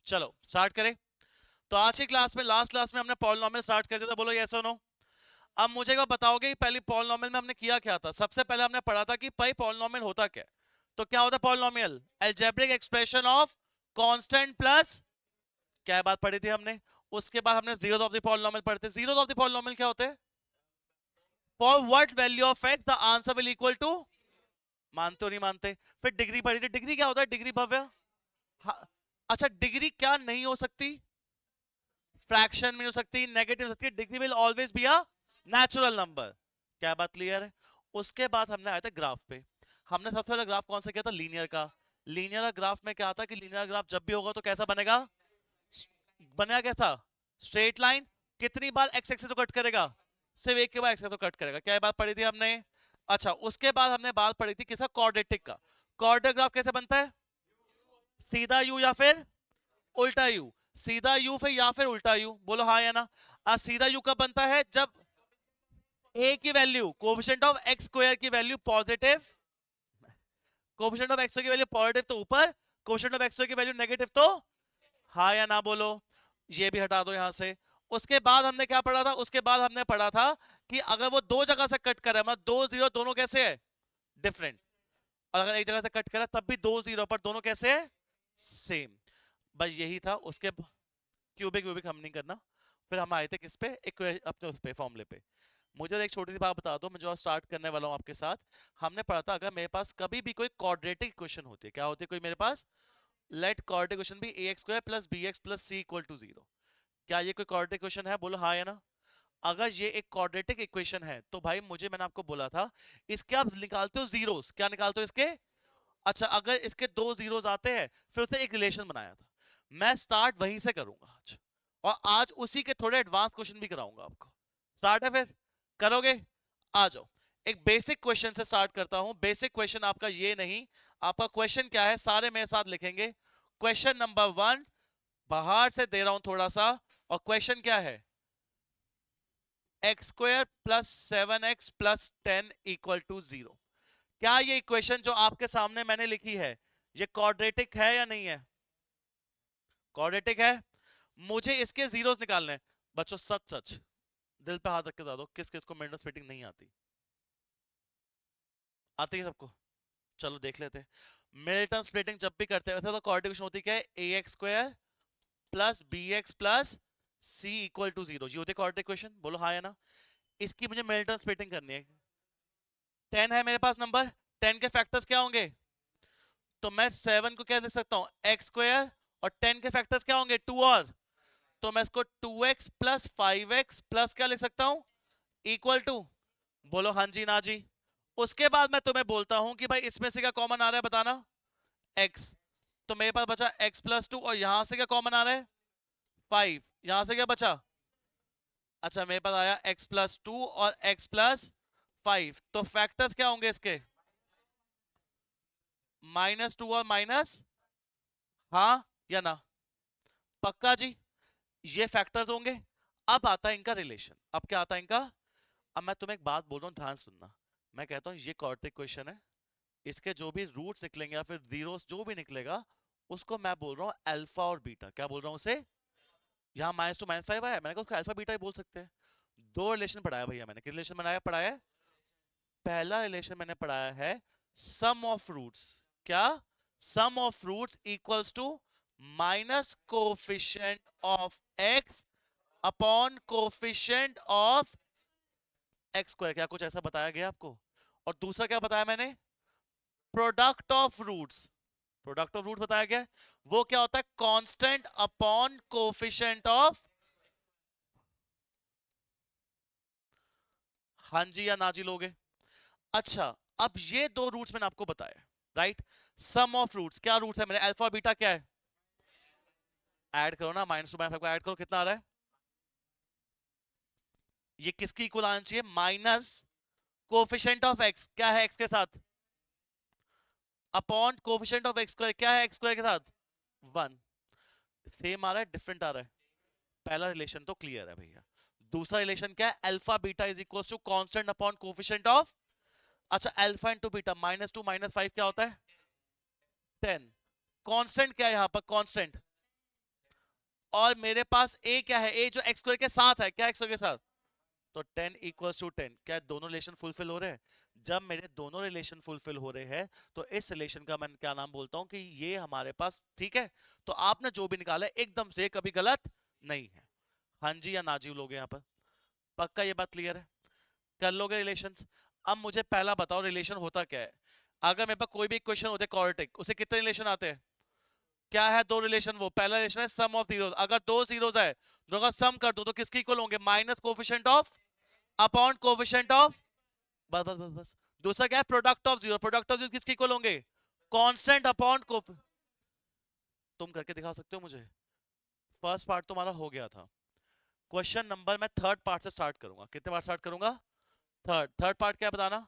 चलो स्टार्ट करें। तो आज की क्लास में, लास्ट क्लास में हमने पॉलिनोमियल स्टार्ट कर दिया था, बोलो यस और नो। अब मुझे क्या बताओगे कि पहले पॉलिनोमियल में हमने किया क्या था? सबसे पहले हमने पढ़ा था कि भाई पॉलिनोमियल होता क्या है। तो क्या होता है polynomial? Algebraic expression of constant plus, क्या बात पढ़ी थी हमने? उसके बाद हमने जीरोस ऑफ द पॉलिनोमियल पढ़े थे। जीरोस ऑफ द पॉलिनोमियल क्या होते हैं? For what value of x the answer will equal to, मानते हो नहीं मानते? फिर डिग्री पढ़ी थी। डिग्री क्या होता है? डिग्री भव्य, हाँ। अच्छा, डिग्री क्या नहीं हो सकती? फ्रैक्शन में हो सकती, नेगेटिव हो सकती है। Degree will always be a natural number. क्या बात क्लियर है? उसके बाद हमने आया था ग्राफ पे। हमने सबसे पहले ग्राफ कौन सा किया था? लीनियर का। लीनियर ग्राफ में क्या आता है कि लीनियर ग्राफ जब भी होगा तो कैसा बनेगा? बनेगा कैसा? Straight line. कितनी बार एक्स एक्सिस को कट करेगा? सिर्फ एक के बाद एक्स एक्सिस को कट करेगा। क्या बात पढ़ी थी हमने? अच्छा, उसके बाद हमने बात पढ़ी थी किसका? क्वाड्रेटिक का। क्वाड्रेटिक ग्राफ कैसे बनता है? सीधा यू या फिर उल्टा यू? सीधा यू फिर या फिर उल्टा यू? बोलो हाँ या ना। सीधा यू कब बनता है? जब ए की value, coefficient of x square की value positive, coefficient of x की वैल्यू पॉजिटिव तो ऊपर, कोएफिशिएंट ऑफ एक्स की वैल्यू नेगेटिव तो, हाँ या ना बोलो। ये भी हटा दो यहां से। उसके बाद हमने क्या पढ़ा था? उसके बाद हमने पढ़ा था कि अगर वो दो जगह से कट करे, मतलब दो जीरो दोनों कैसे है? डिफरेंट। और अगर एक जगह से कट करे तब भी दो जीरो, पर दोनों कैसे है? सेम। बस यही था। उसके क्यूबिक व्यूबिक हम नहीं करना। फिर हम आए थे किस पे? अपने उस पे फॉर्मूले पे। मुझे एक छोटी सी बात बता दो, मैं जो स्टार्ट करने वाला हूं आपके साथ। हमने पढ़ा था अगर मेरे पास कभी भी कोई क्वाड्रेटिक इक्वेशन होती है, क्या होती है कोई मेरे पास? Let quadratic equation be a x square plus b x plus c equal to zero. क्या ये कोई क्वाड्रेटिक इक्वेशन है? बोलो हाँ या ना। अगर ये एक क्वाड्रेटिक इक्वेशन है तो भाई मुझे, मैंने आपको बोला था, इसके आप निकालते हो जीरोस। क्या निकालते हो इसके? अच्छा, अगर इसके दो जीरोस आते हैं फिर उसने एक रिलेशन बनाया था। मैं स्टार्ट वहीं से करूंगा आज, और आज उसी के थोड़े एडवांस क्वेश्चन भी कराऊंगा आपको। स्टार्ट है? फिर करोगे? आ जाओ। एक बेसिक क्वेश्चन से स्टार्ट करता हूं। बेसिक क्वेश्चन आपका ये नहीं, आपका क्वेश्चन क्या है सारे मेरे साथ लिखेंगे। क्वेश्चन नंबर 1 बाहर से दे रहा हूं थोड़ा सा। और क्वेश्चन क्या है? X square plus 7x plus 10 equal to zero. क्या ये इक्वेशन जो आपके सामने मैंने लिखी है ये क्वाड्रेटिक है या नहीं है? क्वाड्रेटिक है। मुझे इसके जीरोस निकालने हैं। बच्चों सच सच दिल पे हाथ रख के बता दो, किस किस को मिडल स्प्लिटिंग नहीं आती? आती है सबको? चलो देख लेते हैं। मिल्टन स्प्लिटिंग जब भी करते हैं वैसे तो क्वाड्रेटिक होती क्या है? A x square plus b x plus c equal to zero. ये होते क्वाड्रेटिक इक्वेशन। बोलो हाँ या ना। इसकी मुझे मिल्टन स्प्लिटिंग करनी है। 10 है मेरे पास नंबर। 10 के फैक्टर्स क्या होंगे? तो मैं 7 को क्या लिख सकता हूं? X square. और 10 के फैक्टर्स क्या होंगे? 2 और। तो मैं इसको 2x प्लस 5x प्लस क्या लिख सकता हूं? इक्वल टू, बोलो हाँ जी ना जी। उसके बाद मैं तुम्हें बोलता हूं कि भाई इसमें से क्या कॉमन आ रहा है बताना? x। तो मेरे पास बचा x प्लस 2, और यहां से क्या कॉमन आ रहा है? 5। यहां से क्या बचा? अच्छा, मेरे पास आया x प्लस 2 और x प्लस 5। तो फैक्टर्स क्या होंगे इसके? -2 और माइनस, हाँ या ना? पक्का जी? ये फैक्टर्स होंगे। अब आता है इनका रिलेशन। अब क्या आता है इनका? अब मैं तुम्हें एक बात बोल रहा हूं, ध्यान सुनना। मैं कहता हूं ये क्वाड्रेटिक क्वेश्चन है, इसके जो भी रूट्स निकलेंगे या फिर जीरोस जो भी निकलेगा, उसको मैं बोल रहा हूँ अल्फा और बीटा। क्या बोल रहा हूँ उसे? यहाँ -2 -5 आया, मैंने कहा उसको अल्फा बीटा ही बोल सकते हैं। दो रिलेशन पढ़ाया भैया मैंने। किस रिलेशन बनाया पढ़ाया है? पहला रिलेशन मैंने पढ़ाया है सम ऑफ रूट्स। क्या? Sum of roots equals to minus coefficient of x upon coefficient of x square. क्या कुछ ऐसा बताया गया आपको? और दूसरा क्या बताया मैंने? Product of roots. Product of root बताया गया। वो क्या होता है? कांस्टेंट अपॉन कोफिशिएंट ऑफ, हाँ जी या ना जी लोगे? अच्छा, अब ये दो रूट्स मैंने आपको बताया, राइट? सम ऑफ रूट्स, क्या रूट्स है मेरे? अल्फा और बीटा क्या है? ऐड करो ना, -2 -5 को ऐड करो, कितना आ रहा है? ये किसकी इक्वल आना चाहिए? माइनस कोफिशिएंट ऑफ एक्स, क्या है एक्स के साथ? Upon coefficient of x square, क्या है एक्स स्क्वायर के साथ? 1। सेम आ रहा है डिफरेंट आ रहा है? पहला रिलेशन तो क्लियर है भैया। दूसरा रिलेशन क्या है? Alpha beta is equal to constant upon coefficient of, अच्छा अल्फा इंटू बीटा, -2 -5 क्या होता है? 10। कांस्टेंट क्या है यहां पर? कांस्टेंट और मेरे पास a क्या है, a जो x स्क्वायर के साथ है, क्या x स्क्वायर के साथ, तो 10 इक्वल्स टू 10। क्या दोनों रिलेशन फुलफिल हो रहे हैं? जब मेरे दोनों रिलेशन फुलफिल हो रहे हैं तो इस रिलेशन का मैं क्या नाम बोलता हूं कि ये हमारे पास ठीक है। तो आपने जो भी निकाला है एकदम से कभी गलत नहीं है। हाँ जी या ना जी लोग यहाँ पर, पक्का ये बात क्लियर है? कर लोगे रिलेशंस? अब मुझे पहला बताओ रिलेशन होता क्या है। अगर मेरे पास कोई भी इक्वेशन होते क्वाड्रेटिक, उसे कितने रिलेशन आते हैं? क्या है दो रिलेशन, वो पहला रिलेशन है सम ऑफ जीरोस। अगर दो जीरोस है दोनों का सम कर दूं तो किसके इक्वल होंगे? Minus coefficient of upon coefficient of, बस बस बस बस। दूसरा क्या है? Product of zero. Product of zero किसके इक्वल होंगे? कांस्टेंट अपॉन को। तुम करके दिखा सकते हो मुझे? फर्स्ट पार्ट तुम्हारा हो गया था। क्वेश्चन नंबर मैं थर्ड पार्ट से स्टार्ट करूंगा। कितने पार्ट स्टार्ट करूंगा? थर्ड। थर्ड पार्ट क्या बताना?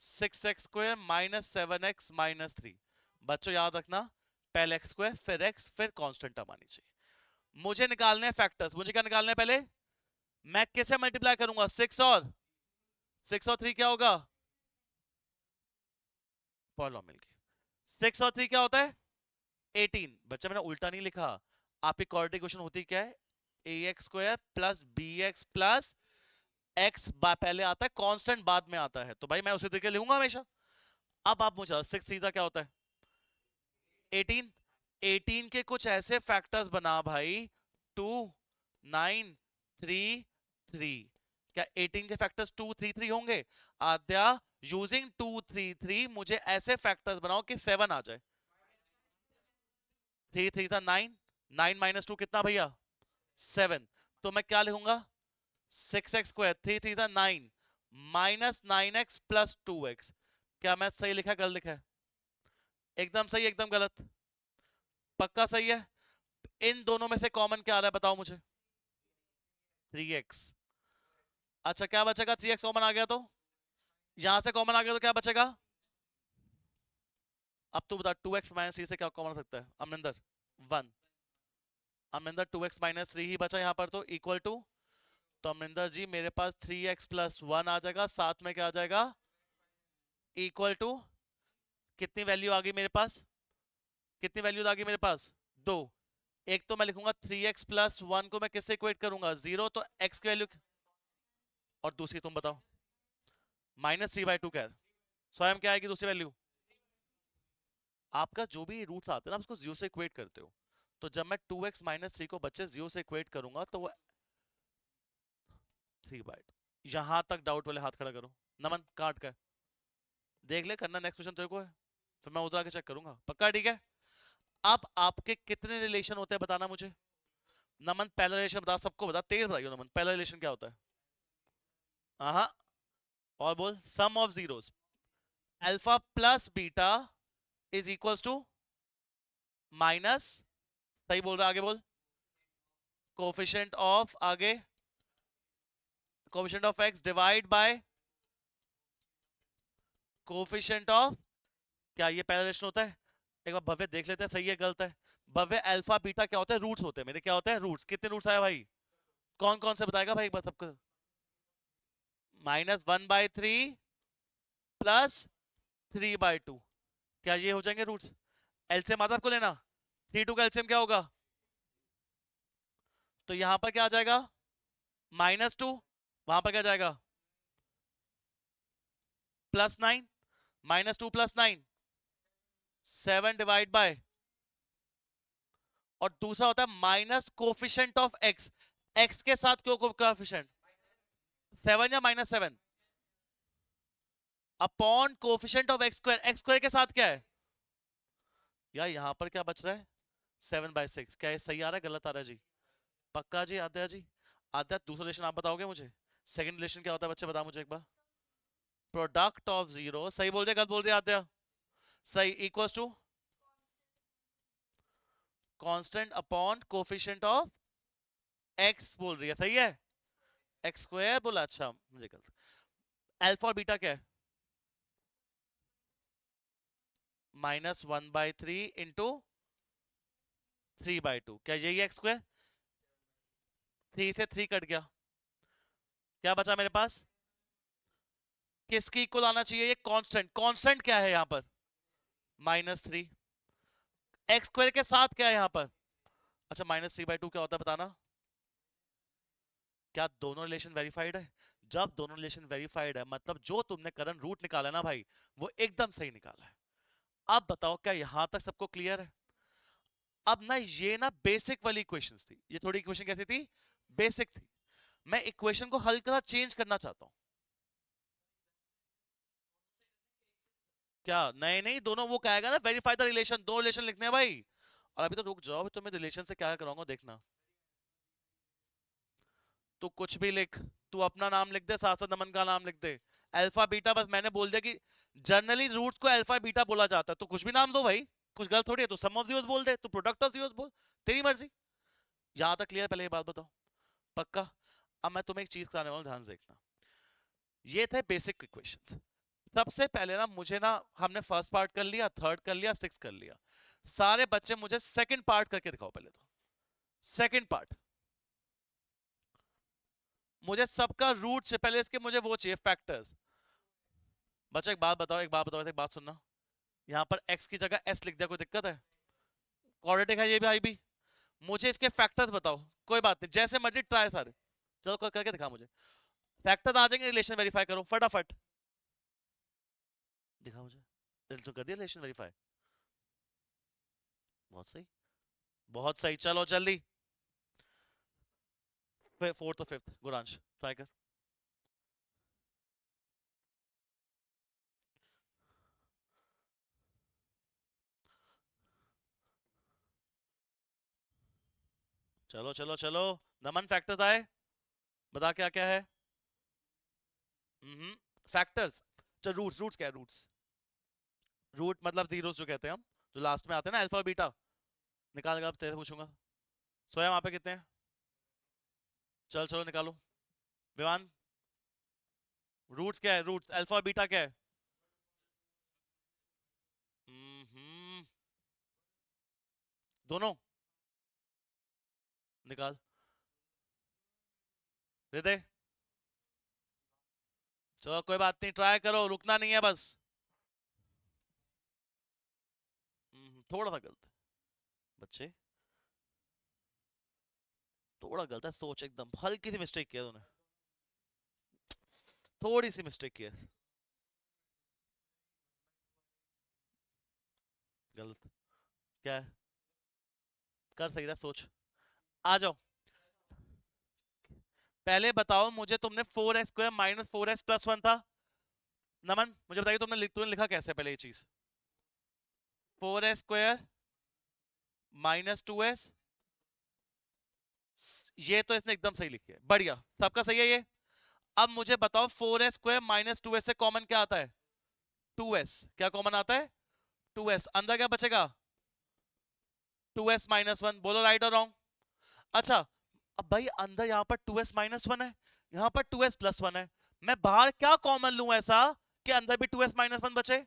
6x² minus 7x minus 3। बच्चों याद रखना, पहले एक्स स्क्वायर फिर एक्स फिर कांस्टेंट टर्म आनी चाहिए। मुझे निकालने हैं फैक्टर्स। मुझे क्या निकालने हैं पहले? मैं किसे मल्टीप्लाई करूंगा? 6 और 3 क्या होगा? पॉलिनोमियल की। 6 और 3 क्या होता है? 18। बच्चा मैंने उल्टा नहीं लिखा। आपकी क्वाड्रेटिक इक्वेशन होती क्या है? ax² plus bx plus x पहले आता है, कांस्टेंट बाद में आता है। तो भाई मैं उसी तरीके लिखूंगा हमेशा। अब आप मुझे 6 3 क्या होता है? 18। 18 के कुछ ऐसे फैक्टर्स बना भाई, 2 9 3 3। क्या 18 के फैक्टर्स 2 3 3 होंगे? आद्या यूजिंग 2 3 3 मुझे ऐसे फैक्टर्स बनाओ कि 7 आ जाए। 3 3 9, 9 माइनस 2 कितना भैया? 7। तो मैं क्या लिखूंगा? 6x², 3 3 9 minus 9x plus 2x। क्या मैं सही लिखा गलत लिखा है? एकदम सही एकदम गलत? पक्का सही है? इन दोनों में से कॉमन क्या आ रहा है बताओ मुझे? 3x। अच्छा क्या बचेगा? 3x कॉमन आ गया तो यहां से कॉमन आ गया तो क्या बचेगा? अब तू बता 2x माइनस 3 से क्या कॉमन आ सकता है अमरिंदर? 1। अमरिंदर 2x माइनस 3 ही बचा यहां पर, तो इक्वल टू, तो अमरिंदर जी मेरे पास 3x प्लस 1 आ जाएगा, साथ में क्या आ जाएगा? इक्वल टू, कितनी वैल्यू आ गई मेरे पास? कितनी वैल्यू आ गई मेरे पास? दो। एक तो मैं लिखूंगा 3x प्लस 1 को मैं किससे इक्वेट करूंगा? 0, तो x की वैल्यू। और दूसरी तुम बताओ? -3/2 क्या है? स्वयं क्या आएगी दूसरी वैल्यू? आपका जो भी रूट्स आते हैं ना, उसको 0 से इक्वेट करते हो। तो जब मैं 2x माइनस 3 को बच्चे 0 से इक्वेट करूंगा तो वो 3/2। यहां तक डाउट वाले हाथ खड़ा करो। नमन काट का देख ले, करना नेक्स्ट क्वेश्चन तेरे को है, फिर मैं उधर आके चेक करूंगा। पक्का ठीक है? अब आपके कितने रिलेशन होते हैं बताना मुझे। नमन पहला रिलेशन बता, सबको बता, तेज बताइए नमन, पहला रिलेशन क्या होता है? हाँ, और बोल। Sum of zeros, alpha plus beta is equals to minus, सही बोल रहा, आगे बोल। कोफिशिएंट ऑफ, आगे coefficient of x divide by coefficient of, क्या ये पहला रिलेशन होता है? एक बार भव्य देख लेते हैं सही है गलत है। भव्य अल्फा बीटा क्या होता है? रूट्स होते हैं मेरे। क्या होते हैं? रूट्स। कितने रूट्स आया भाई? कौन कौन से बताएगा भाई? बस सबको। -1/3 प्लस 3/2। क्या ये हो जाएंगे रूट्स? एलसीएम आता आपको लेना। 3 2 का एलसीएम क्या होगा? तो यहां पर क्या आ जाएगा? -2। वहां पर क्या जाएगा? +9। -2 + 9 7 डिवाइड बाय, और दूसरा होता है minus coefficient of x. X के साथ क्यों कोफिशिएंट? 7 या -7 upon coefficient of x square के साथ क्या है? यार यहां पर क्या बच रहा है? 7/6। क्या ये सही आ रहा है गलत आ रहा है जी? पक्का जी आद्या जी? आद्या दूसरा रिलेशन आप बताओगे मुझे? सेकंड रिलेशन क्या होता है बच्चे, बता मुझे एक बार। प्रोडक्ट ऑफ जीरो, सही बोल रहे गलत बोल रहे आद्या? सही, equals to constant upon coefficient of x बोल रही है, सही है? एक्स स्क्वायर बोला, अच्छा मुझे गलत। अल्फा और बीटा क्या है? -1/3 इंटू 3/2। क्या यही एक्स स्क्वायर? 3 से 3 कट गया, क्या बचा मेरे पास? किसकी इक्वल आना चाहिए? ये कांस्टेंट। कांस्टेंट क्या है यहां पर? -3। एक्स स्क्वायर के साथ क्या है यहां पर? अच्छा -3/2 क्या होता है बताना? क्या दोनों रिलेशन वेरीफाइड है? जब दोनों रिलेशन वेरीफाइड है मतलब जो तुमने करंट रूट निकाला ना भाई, वो एकदम सही निकाला है। अब बताओ क्या यहां तक सबको क्लियर है? अब ना ये ना बेसिक वाली इक्वेशंस थी, ये थोड़ी इक्वेशन कैसी थी? बेसिक थी। मैं इक्वेशन को हल्का सा चेंज करना चाहता हूं। क्या? नहीं नहीं, दोनों वो कहेगा ना वेरीफाई द रिलेशन, दो रिलेशन लिखने हैं भाई। और अभी तो रुक जाओ, अभी तो मैं रिलेशन से क्या कराऊंगा देखना। तू कुछ भी लिख, तू अपना नाम लिख दे, साथ साथ नमन का नाम लिख दे। अल्फा बीटा, बस मैंने बोल दिया कि जनरली रूट्स को अल्फा बीटा बोला जाता है, तो कुछ भी नाम दो भाई, कुछ गलत थोड़ी है। तो सम ऑफ जीरोस बोल दे, तो प्रोडक्ट ऑफ जीरोस बोल, तेरी मर्जी। यहां तक क्लियर? पहले ये बात बताओ, पक्का? अब मैं तुम्हें एक चीज कराने वाला हूं, ध्यान से देखना। ये थे बेसिक इक्वेशंस। सबसे पहले ना मुझे ना, हमने फर्स्ट पार्ट कर लिया, थर्ड कर लिया, सिक्स कर लिया। सारे बच्चे मुझे सेकंड पार्ट करके दिखाओ पहले तो। सेकंड पार्ट मुझे सबका रूट से पहले इसके मुझे वो चाहिए, फैक्टर्स। बच्चों एक बात बताओ, एक बात बताओ, एक बात सुनना। यहाँ पर x की जगह s लिख दिया, कोई दिक्कत है? क्वाड्रेटिक है ये भी, आई भी। मुझे इसके फैक्टर्स बताओ। कोई बात नहीं, जैसे मर्जी ट्राई सारे, चलो करके दिखा मुझे। फैक्टर आ जाएंगे, रिलेशन वेरीफाई करो फटाफट। दिखा मुझे, तो कर दिया रिलेशन वेरीफाई। बहुत सही, बहुत सही, चलो जल्दी। फोर्थ और फिफ्थ, गुरांश ट्राई कर। चलो चलो चलो, नमन फैक्टर्स आए, बता क्या क्या है। फैक्टर्स, चलो रूट्स, रूट्स क्या है? रूट्स, रूट मतलब जीरोस जो कहते हैं हम, जो लास्ट में आते हैं ना, अल्फा और बीटा। निकाल कर तेरे से पूछूंगा। स्वयं वहां पे कितने हैं? चल चलो निकालो। विवान, रूट्स क्या है? रूट्स अल्फा और बीटा क्या है? हम्म, दोनों निकाल। हृदय, चलो कोई बात नहीं, ट्राई करो, रुकना नहीं है बस। थोड़ा सा गलत है बच्चे, थोड़ा गलत है, सोच एकदम हल्की सी मिस्टेक किया तूने, थोड़ी सी मिस्टेक किया। गलत क्या है? कर सही रहा, सोच। आ जाओ, पहले बताओ मुझे, तुमने 4x² -4x+1 था। नमन मुझे बताइए, तूने लिखा कैसे पहले ये चीज? 4x² -2s, ये तो इसने एकदम सही लिखी है, बढ़िया, सबका सही है ये। अब मुझे बताओ 4s² -2s से कॉमन क्या आता है? 2s। क्या कॉमन आता है? 2s। अंदर क्या बचेगा? 2s-1। बोलो राइट और रॉन्ग? अच्छा, अब भाई अंदर यहाँ पर 2s-1 है, यहाँ पर 2s+1 है, मैं बाहर क्या कॉमन लूं ऐसा कि अंदर भी 2s-1 बचे?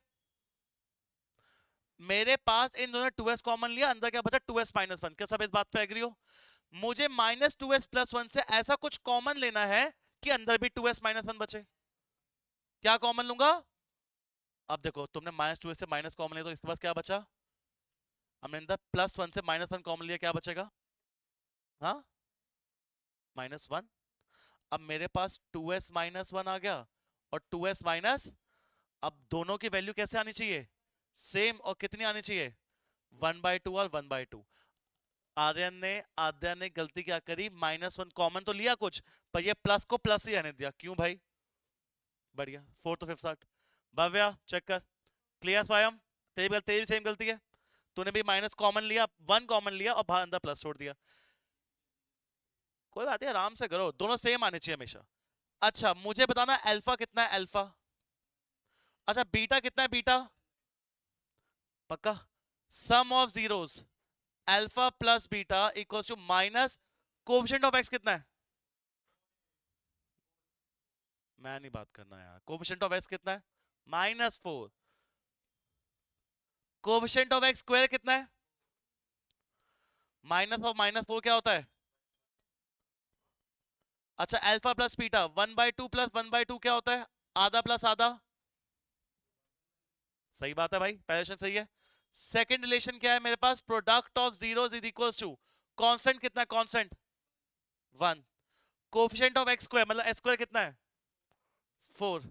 मेरे पास इन दोनों 2s कॉमन लिया, अंदर क्या बचा? 2s-1। क्या सब इस बात पे एग्री हो? मुझे -2s+1 से ऐसा कुछ कॉमन लेना है कि अंदर भी 2s-1 बचे। क्या कॉमन लूंगा? अब देखो, तुमने -2s से माइनस कॉमन लिया, तो इसके पास क्या बचा? हमने अंदर +1 से -1 कॉमन लिया, क्या बचेगा? हाँ, -1। अब मेरे पास 2s-1 आ गया, और 2s माइनस, अब दोनों की वैल्यू कैसे आनी चाहिए? सेम। और कितनी आनी चाहिए? 1/2 और 1/2। आर्यन ने गलती क्या करी? -1 कॉमन तो लिया कुछ, पर ये प्लस को प्लस ही आने दिया, क्यों भाई? बढ़िया, फोर्थ और फिफ्थ स्टार्ट। भव्या चेक कर। क्लियर स्वयं? तेरी भी सेम गलती है, तूने भी माइनस कॉमन लिया, 1 कॉमन लिया और बाहर अंदर प्लस छोड़ दिया। कोई बात नहीं, आराम से करो, दोनों सेम आने चाहिए हमेशा। अच्छा मुझे बताना अल्फा कितना है? अल्फा। अच्छा बीटा कितना है? बीटा पक्का? Sum of zeros alpha plus beta equals to minus coefficient of x कितना है? मैं नहीं बात करना यार, कोएफिशिएंट ऑफ एक्स कितना है? -4। कोएफिशिएंट ऑफ एक्स स्क्वायर कितना है? -4 क्या होता है? अच्छा अल्फा प्लस बीटा 1/2 + 1/2 क्या होता है? आधा प्लस आधा। सही बात है भाई, पहले रिलेशन सही है। सेकंड रिलेशन क्या है मेरे पास? Product of zeros is equals to constant कितना है, constant 1, coefficient of x square मतलब एक्स स्क्वायर कितना है 4,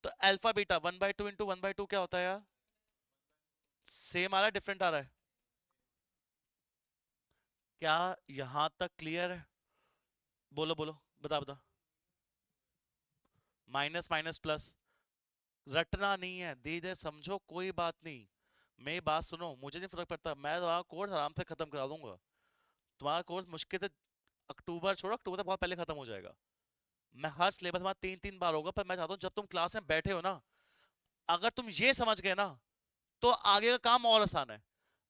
तो अल्फा बीटा 1/2 इंटू 1/2 क्या होता है यार, सेम आ रहा है डिफरेंट आ रहा है, क्या यहां तक क्लियर है? बोलो बोलो, बता बता। माइनस माइनस प्लस, रटना नहीं है, दे समझो, कोई बात नहीं। मेरी बात सुनो, मुझे नहीं फर्क पड़ता, मैं तुम्हारा कोर्स आराम से खत्म करा दूंगा। तुम्हारा कोर्स मुश्किल से अक्टूबर छोड़ो, अक्टूबर तक बहुत पहले खत्म हो जाएगा। मैं हर सिलेबस में 3-3 बार होगा, पर मैं चाहता हूँ जब तुम क्लास में बैठे हो ना, अगर तुम ये समझ गए ना तो आगे का काम और आसान है।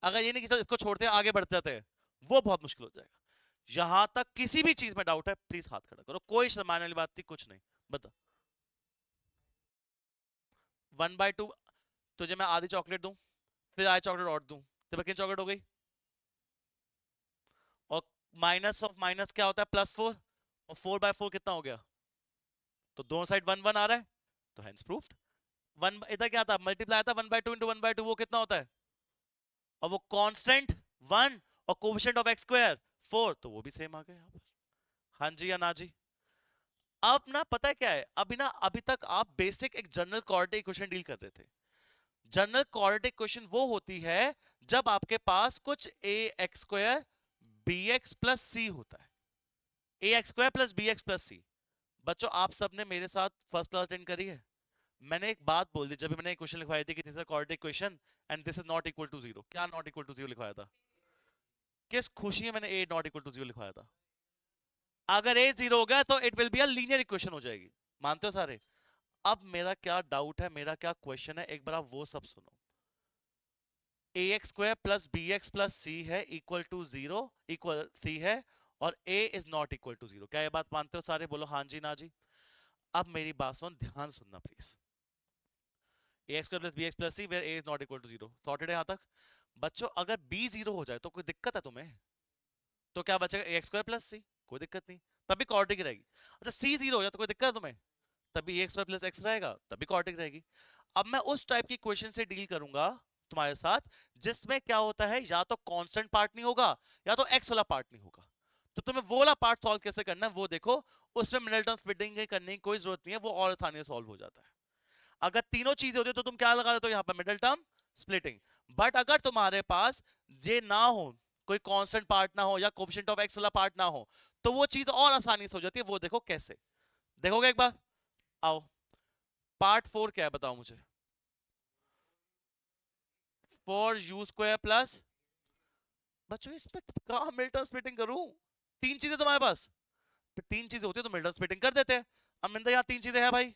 अगर ये नहीं कि चलो इसको छोड़ते हैं आगे बढ़ते जाते हैं, वो बहुत मुश्किल हो जाएगा। यहां तक किसी भी चीज में डाउट है प्लीज हाथ खड़ा करो, कोई शर्माने वाली बात नहीं, कुछ नहीं। बता। 1/2, तुझे मैं आधी चॉकलेट दूं, फिर आधी चॉकलेट और दूं, तो कितनी चॉकलेट हो गई? और माइनस ऑफ माइनस क्या होता है, +4, और 4/4 कितना हो गया? तो दोनों साइड 1 1 आ रहा है, तो हेंस प्रूफ्ड। वन इधर क्या था, मल्टीप्लाई था 1/2 इंटू 1/2, वो कितना होता है? और वो कांस्टेंट 1 और कोफिशिएंट ऑफ एक्स स्क्वायर 4, तो वो भी सेम आ गया यहाँ पर। हाँ जी या ना जी? अब ना पता है क्या है, अभी तक आप बेसिक एक जनरल क्वाड्रेटिक इक्वेशन डील कर रहे थे। जनरल क्वाड्रेटिक इक्वेशन वो होती है जब आपके पास कुछ a x square b x plus c होता है, a x square plus b x plus c. बच्चों आप सबने मेरे साथ फर्स्ट क्लास अटेंड करी है। मैंने एक बात बोल दी जब भी मैंने एक क्वेश्चन लिखवाई थी कि this is a quadratic equation and this is not equal to zero. क्या नॉट इक्वल टू जीरो लिखवाया था? किस खुशी में मैंने a not equal to zero लिखवाया था? अगर ए जीरो हो गया तो it will be a linear equation हो जाएगी, मानते हो सारे? अब मेरा क्या डाउट है, मेरा क्या क्वेश्चन है, एक बार आप वो सब सुनो। A x square plus b x plus c है equal to zero, equal c है, और a is not equal to zero. क्या ये बात मानते हो सारे? बोलो हाँ जी ना जी। अब मेरी बात सुन, ध्यान सुनना please. A x square plus b x plus c where a is not equal to zero, sorted है यहाँ तक? बच्चों अगर बी जीरो हो जाए तो कोई दिक्कत है तुम्हें? तो क्या बचेगा, ए एक्स स्क्वायर प्लस सी, कोई दिक्कत नहीं, तभी क्वाड्रेटिक रहेगी। अच्छा सी जीरो हो जाए तो कोई दिक्कत है तुम्हें? तभी ए एक्स स्क्वायर प्लस एक्स रहेगा, तभी क्वाड्रेटिक रहेगी। अब मैं उस टाइप की क्वेश्चन से डील करूंगा तुम्हारे साथ जिसमें क्या होता है, या तो कांस्टेंट पार्ट नहीं होगा या तो एक्स वाला पार्ट नहीं होगा। तो तुम्हें वो वाला पार्ट सॉल्व कैसे करना है वो देखो, उसमें मिडल टर्म स्प्लिटिंग करने की कोई जरूरत नहीं है, वो और आसानी से सॉल्व हो जाता है। अगर तीनों चीजें होती है तो तुम क्या लगा देते हो यहाँ पर, मिडल टर्म स्प्लिटिंग। बट अगर तुम्हारे पास ये ना हो, कोई कांस्टेंट पार्ट ना हो या कोफिशिएंट ऑफ एक्स वाला पार्ट ना हो, तो वो चीज और आसानी से हो जाती है। वो देखो कैसे, देखोगे एक बार? आओ, पार्ट 4 क्या है बताओ मुझे। 4u² प्लस, बच्चों इसमें कहां मिल्टन स्प्लिटिंग करूं? तीन चीजें तुम्हारे पास, तीन चीजें होती है तो मिल्टन स्प्लिटिंग कर देते हैं। अब मिलता यहाँ तीन चीजें हैं भाई,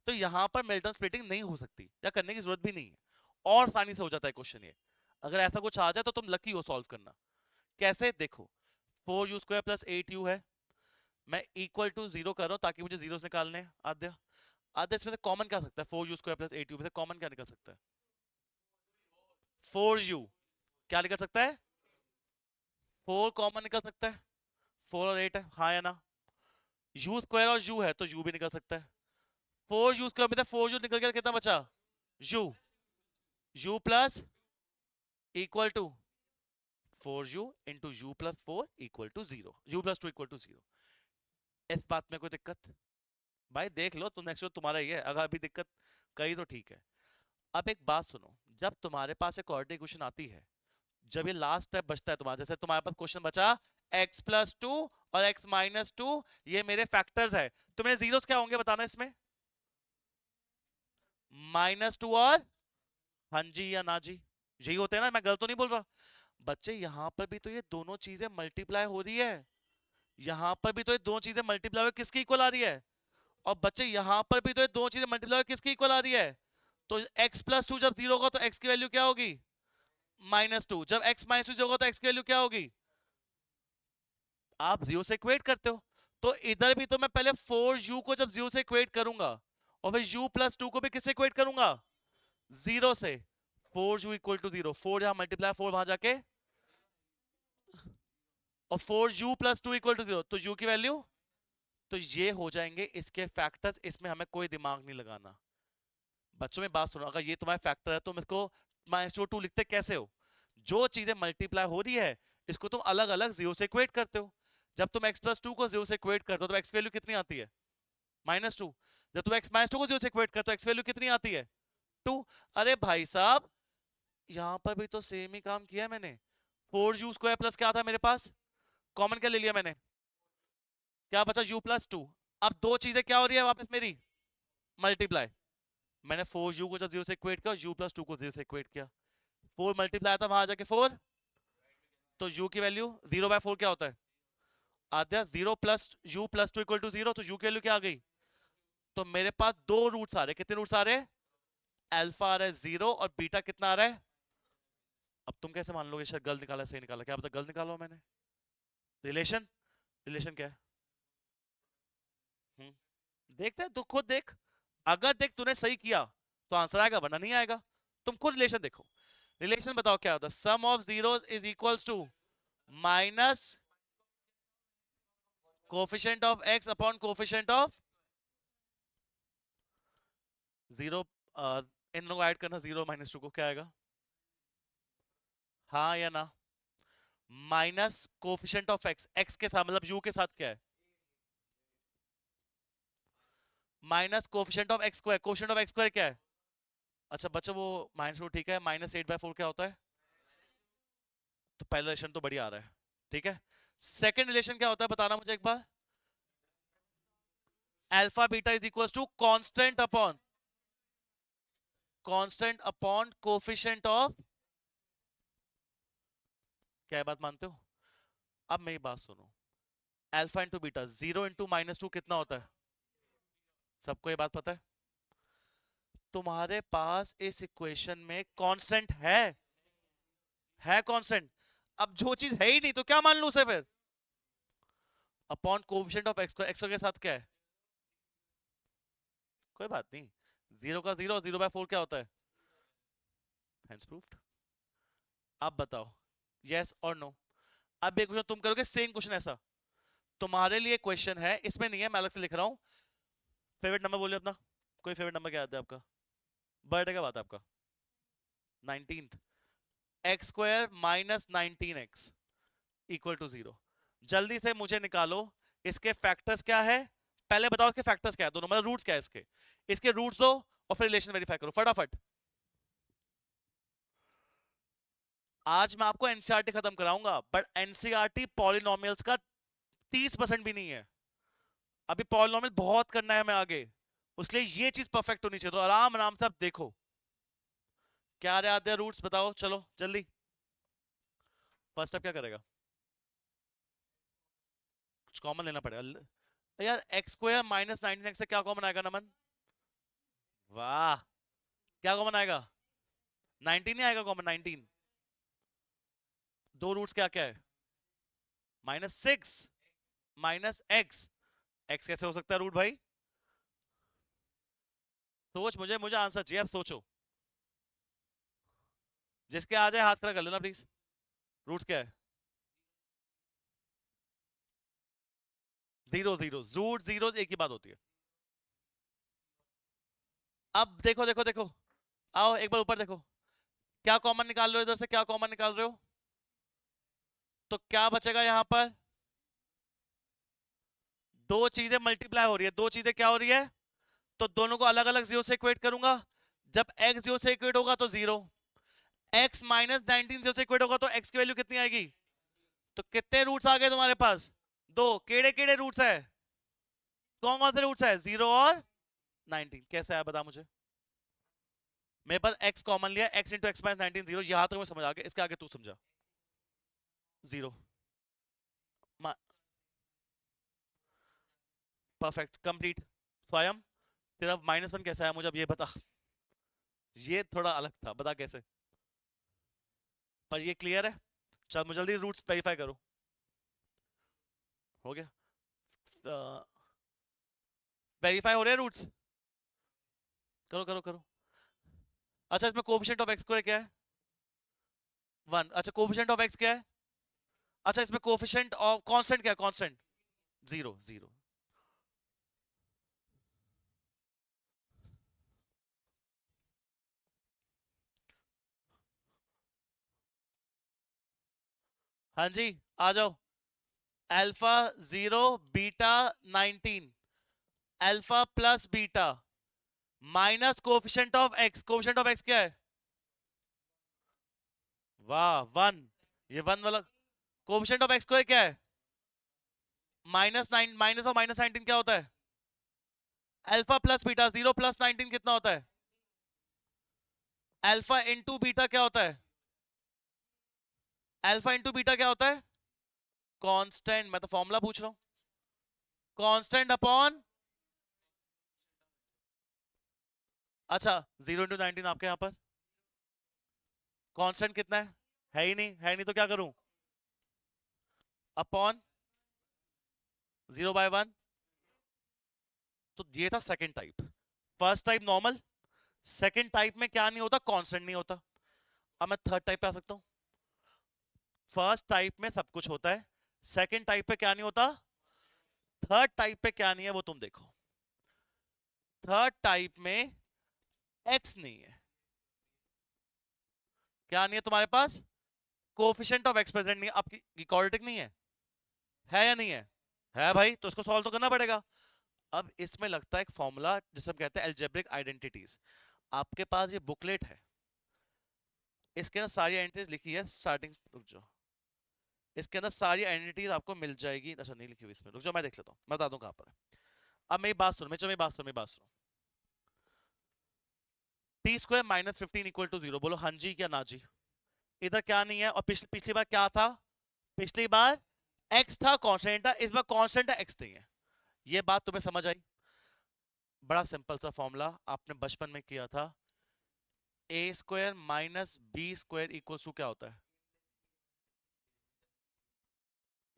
तो यहां पर मिल्टन स्प्लिटिंग नहीं हो सकती या करने की जरूरत भी नहीं है, और आसानी से हो जाता है क्वेश्चन ये। अगर ऐसा कुछ आ जाए तो तुम लकी हो सॉल्व करना। कैसे देखो, 4u² प्लस 8u है, मैं इक्वल टू जीरो कर रहा हूं ताकि मुझे जीरो निकालने हैं। आद्य आद्य इसमें से कॉमन क्या सकता है, 4u² प्लस 8u में से कॉमन क्या निकल सकता है? 4u, क्या निकल सकता है? 4 कॉमन निकल सकता है, 4 और 8 है, हाँ या ना? यू स्क्वायर और यू है तो यू भी निकल सकता है। 4u स्क्वायर में 4u निकल गया, कितना बचा? U, u plus equal to 4u into u plus 4 equal to zero, u plus 2 equal to zero. इस बात में कोई दिक्कत? भाई देख लो, तुम नेक्स्ट तुम्हारा ही है, अगर अभी दिक्कत कही तो ठीक है। अब एक बात सुनो, जब तुम्हारे पास एक क्वाड्रेटिक इक्वेशन आती है, जब ये लास्ट स्टेप बचता है तुम्हारा, जैसे तुम्हारे पास क्वेश्चन बचा x प्लस 2 और x माइनस 2, ये मेरे फैक्टर्स है, तो मेरे जीरोस क्या होंगे बताना इसमें? -2 और, हाँ जी या ना जी? यही होते हैं ना, मैं गलत तो नहीं बोल रहा? बच्चे यहां पर भी तो ये दोनों चीजें मल्टीप्लाई हो रही है, यहां पर भी तो ये दोनों चीजें मल्टीप्लाई किसकी इक्वल आ रही है? और बच्चे यहां पर भी तो ये दोनों चीजें मल्टीप्लाई किसकी इक्वल आ रही है? तो x प्लस 2 जब जीरो होगा तो x की वैल्यू क्या होगी? -2। जब x माइनस 2 होगा तो x की वैल्यू क्या होगी? आप जीरो से इक्वेट करते हो, तो इधर भी तो मैं पहले 4u को जब जीरो से इक्वेट करूंगा, और फिर u प्लस 2 को भी किससे इक्वेट करूंगा? जीरो से। 4u इक्वल टू जीरो, 4 यहां मल्टीप्लाई 4 वहां जाके, और 4u plus 2 equal to zero, तो u की वैल्यू, तो ये हो जाएंगे इसके फैक्टर्स, इसमें हमें कोई दिमाग नहीं लगाना। बच्चों में बात सुनो, अगर ये तुम्हारे फैक्टर है तुम इसको -2 लिखते कैसे हो? जो चीजें मल्टीप्लाई हो रही है इसको तुम अलग अलग जीरो से इक्वेट करते हो। जब तुम x प्लस टू को जीरो से इक्वेट करते हो तो x की वैल्यू कितनी आती है? -2। जब तुम x माइनस टू को जीरो से इक्वेट करते हो x वैल्यू कितनी आती है? 2। अरे भाई साहब, यहां पर भी तो सेम ही काम किया है मैंने। 4u² प्लस क्या था मेरे पास? कॉमन क्या ले लिया मैंने? क्या बचा? u+2। अब दो चीजें क्या हो रही है वापस मेरी? मल्टीप्लाई। मैंने 4u को जब जीरो से इक्वेट किया, u+2 को जीरो से इक्वेट किया। 4 मल्टीप्लाई था वहां जाके 4, तो u की वैल्यू 0/4 क्या होता है? आद्या 0 प्लस u+2 इक्वल टू 0, तो u की वैल्यू क्या आ गई? तो मेरे पास दो रूट्स आ रहे। कितने रूट्स आ रहे हैं? अल्फा आ रहा है 0 और बीटा कितना आ रहा है? अब तुम कैसे मान लोगे शायद गलत निकाला सही निकाला? क्या पता गलत निकाला हो मैंने। रिलेशन, रिलेशन क्या है? देखते हैं, तू खुद देख। अगर देख तूने सही किया तो आंसर आएगा, वरना नहीं आएगा। तुम खुद रिलेशन देखो। रिलेशन बताओ क्या होता है? Sum of zeros is equals to minus coefficient of x upon coefficient of zero. इन लोगों को ऐड करना, 0 - 2 को क्या आएगा? हाँ या ना? Minus coefficient of x, x के साथ मतलब यू के साथ क्या है? Minus coefficient of x square. Coefficient of x square क्या है? अच्छा बच्चा वो -2 ठीक है। -8/4 क्या होता है? तो पहला रिलेशन तो बढ़िया आ रहा है, ठीक है। सेकंड रिलेशन क्या होता है बताना मुझे एक बार। Alpha beta is equal to constant upon coefficient of, क्या है बात मानते हो? अब मेरी बात सुनो। अल्फा इंटू बीटा 0 इंटू -2 कितना होता है? सबको ये बात पता है? तुम्हारे पास इस इक्वेशन में कांस्टेंट है कांस्टेंट। अब जो चीज है ही नहीं तो क्या मान लू उसे फिर? Upon coefficient of x, x के साथ क्या है? कोई बात नहीं। 0 का 0, 0/4 क्या होता है? Hence proofed. अब बताओ यस और नो। अब एक क्वेश्चन तुम करोगे सेम क्वेश्चन ऐसा। तुम्हारे लिए क्वेश्चन है, इसमें नहीं है, मैं अलग से लिख रहा हूं। फेवरेट नंबर बोलिए अपना। कोई फेवरेट नंबर क्या आता है आपका? बर्थडे का बात है आपका? 19th। x² minus 19x equal to 0। जल्दी से मुझे निकालो इसके फैक्टर्स क्या है। पहले बताओ इसके फैक्टर्स क्या है, दोनों मतलब रूट्स क्या है इसके। इसके रूट्स दो और फिर रिलेशन वेरीफाई करो फटाफट। आज मैं आपको एनसीईआरटी खत्म कराऊंगा, बट एनसीईआरटी पॉलिनोमियल्स का 30% भी नहीं है। अभी पॉलिनोमियल बहुत करना है हमें आगे, उसलिए ये चीज परफेक्ट होनी चाहिए। तो आराम आराम से आप देखो क्या रहे आते हैं रूट्स, बताओ चलो जल्दी। फर्स्ट अब क्या करेगा? कुछ कॉमन लेना पड़ेगा यार। x² माइनस 19x से क्या कॉमन आएगा नमन? वाह, क्या कॉमन आएगा? 19 ही आएगा कॉमन, 19। दो रूट्स क्या क्या है? -6 माइनस एक्स। एक्स कैसे हो सकता है रूट भाई? सोच, मुझे मुझे आंसर चाहिए, अब सोचो। जिसके आ जाए हाथ खड़ा कर लेना प्लीज। रूट्स क्या है? 0 0 रूट जीरो एक ही बात होती है। अब देखो देखो देखो, आओ एक बार ऊपर देखो। क्या कॉमन निकाल रहे हो इधर से? क्या कॉमन निकाल रहे हो? तो क्या बचेगा यहां पर? दो चीजें मल्टीप्लाई हो रही है, दो चीजें क्या हो रही है? तो दोनों को अलग अलग जीरो से इक्वेट करूंगा। जब x जीरो से इक्वेट होगा तो 0। x -19 जीरो से इक्वेट होगा तो x की वैल्यू कितनी आएगी? तो कितने रूट्स आ गए तुम्हारे पास? दो। केड़े केड़े रूट्स है? कौन कौन से रूट्स है? 0 और 19। कैसे आया बता मुझे। मेरे पास x कॉमन लिया, x इंटू एक्स माइनस 19 0। यहां तक मैं समझ आ गया, इसके आगे तू समझा। 0। Perfect complete. स्वयं तेरा -1 कैसा है मुझे अब ये बता। ये थोड़ा अलग था, बता कैसे। पर ये क्लियर है। चल मुझे जल्दी रूट्स वेरीफाई करो। हो गया? वेरीफाई हो रहे हैं रूट्स? करो करो करो। अच्छा इसमें कोफिशिएंट ऑफ एक्स क्या है? 1। अच्छा कोफिशिएंट ऑफ एक्स क्या है? अच्छा इसमें कोफिशिएंट ऑफ कांस्टेंट क्या है? कांस्टेंट 0 0। हाँ जी, आ जाओ। Alpha 0 beta 19, alpha plus beta minus coefficient of x. Coefficient of x क्या है? वाह, 1। ये 1 वाला कोफिशिएंट ऑफ एक्स को क्या है? -9, माइनस और -19 क्या होता है? Alpha plus beta. 0 प्लस 19 कितना होता है? अल्फा इंटू बीटा क्या होता है? अल्फा इंटू बीटा क्या होता है? कांस्टेंट। मैं तो फॉर्मूला पूछ रहा हूं। Constant upon. अच्छा, 0 × 19 आपके यहां पर कांस्टेंट कितना है ही नहीं, है नहीं तो क्या करूं? अपॉन 0/1। तो ये था second type. First type normal. Second type में क्या नहीं होता? कांस्टेंट नहीं होता। अब मैं थर्ड टाइप पे आ सकता हूं। फर्स्ट टाइप में सब कुछ होता है, सेकंड टाइप पे क्या नहीं होता? थर्ड टाइप पे क्या नहीं है वो तुम देखो। थर्ड टाइप में एक्स नहीं है। क्या नहीं है तुम्हारे पास? कोफिशिएंट ऑफ एक्स प्रेजेंट नहीं है। आपकी क्वाड्रेटिक नहीं है या नहीं है? है भाई, तो इसको सॉल्व तो करना पड़ेगा। अब इसमें लगता है एक फॉर्मूला जिसे हम कहते हैं अलजेब्रिक आइडेंटिटीज। आपके पास ये बुकलेट है, इसके अंदर सारी आइडेंटिटीज लिखी है। स्टार्टिंग, रुक जाओ, इसके अंदर सारी आइडेंटिटीज आपको मिल जाएगी। अच्छा, नहीं लिखी हुई इसमें, रुक जाओ मैं देख लेता हूँ, मैं बता दूं कहां पर है। अब मेरी बात सुनो, मेरी बात सुनो। t² - 15 = 0। बोलो हाँ जी क्या ना जी। इधर क्या नहीं है? और पिछली बार क्या था? पिछली बार x था, कांस्टेंट था। इस बार कांस्टेंट है, x नहीं है। ये बात तुम्हें समझ आई? बड़ा सिंपल सा फॉर्मूला आपने बचपन में किया था। a² - b² = क्या होता है?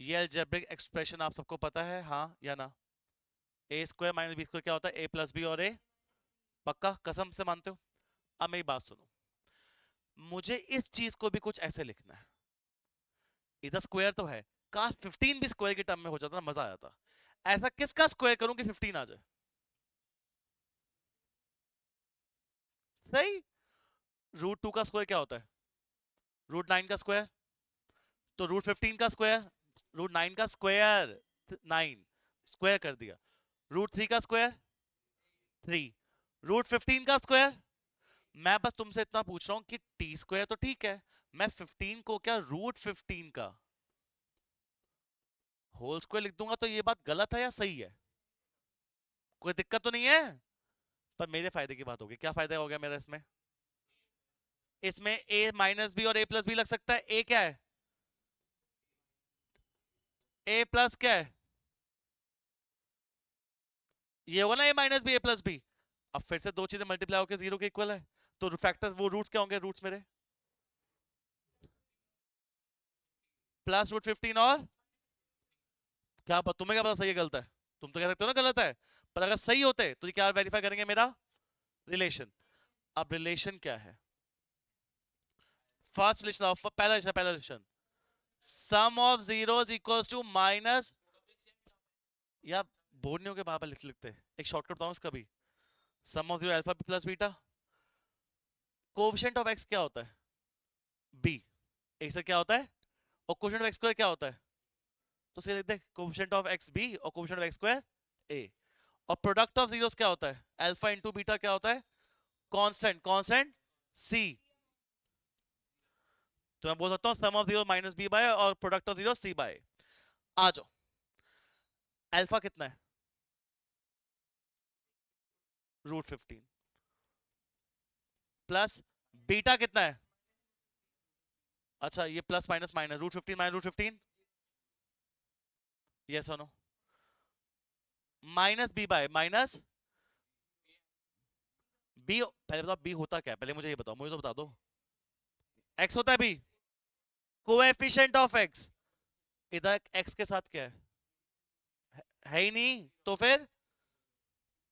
ये अलजेब्रिक एक्सप्रेशन आप सबको पता है, हाँ या ना? a² - b² क्या होता है? a + b और a। पक्का कसम से मानते हो? अब मेरी बात सुनो, मुझे इस चीज को भी कुछ ऐसे लिखना है। इधर स्क्वायर तो है, काश 15 भी स्क्वायर के टर्म में हो जाता ना, मजा आ जाता। ऐसा किसका स्क्वायर करूं कि 15 आ जाए? सही। √2 का स्क्वायर क्या होता है? √9 का स्क्वायर। तो √15 का स्क्वायर, √9 का स्क्वायर 9 स्क्वायर कर दिया। √3 का स्क्वायर 3, √15 का स्क्वायर। मैं बस तुमसे इतना पूछ रहा हूं कि t² तो ठीक है, मैं 15 को क्या √15 का होल स्क्वायर लिख दूंगा तो ये बात गलत है या सही है? कोई दिक्कत तो नहीं है? पर मेरे फायदे की बात होगी। क्या फायदा हो गया मेरा इसमें? इसमें a - b और a + b लग सकता है। a क्या है? a प्लस क्या है? ये होगा ना a - b a + b। अब फिर से दो चीजें मल्टीप्लाई होकर 0 के इक्वल है, तो फैक्टर्स वो रूट्स क्या होंगे? रूट्स मेरे प्लस √15 और क्या तुम्हें क्या पता सही है गलत है? तुम तो कह सकते हो ना गलत है। पर अगर सही होते तो ये क्या वेरीफाई करेंगे? मेरा रिलेशन। अब रिलेशन क्या है? फर्स्ट रिलेशन ऑफ पहला relation sum of zeros equals to minus, या बोर्ड नहीं हो के बाबा लिख लिखते एक शॉर्टकट बताऊं इसका भी। Sum of zero alpha plus beta. Coefficient of x क्या होता है? बी। एक से क्या होता है? और कोएफिशिएंट ऑफ एक्स स्क्वायर क्या होता है? तो उसके लिख दे कोएफिशिएंट ऑफ एक्स बी और कोएफिशिएंट ऑफ एक्स स्क्वायर ए। और प्रोडक्ट ऑफ जीरोस क्या होता है? अल्फा इंटू बीटा क्या होता है? कांस्टेंट। Constant c. तो मैं बोल सकता हूँ sum of zero minus b by और product of zero c by. आ जाओ, अल्फा कितना है? √15 प्लस बीटा कितना है? अच्छा, ये plus minus minus √15 minus √15। Yes और no? Minus b by minus b. पहले बताओ बी होता क्या है, पहले मुझे ये बताओ, मुझे तो बता दो। एक्स होता है बी, कोएफिशिएंट ऑफ एक्स। इधर एक्स के साथ क्या है ही नहीं, तो फिर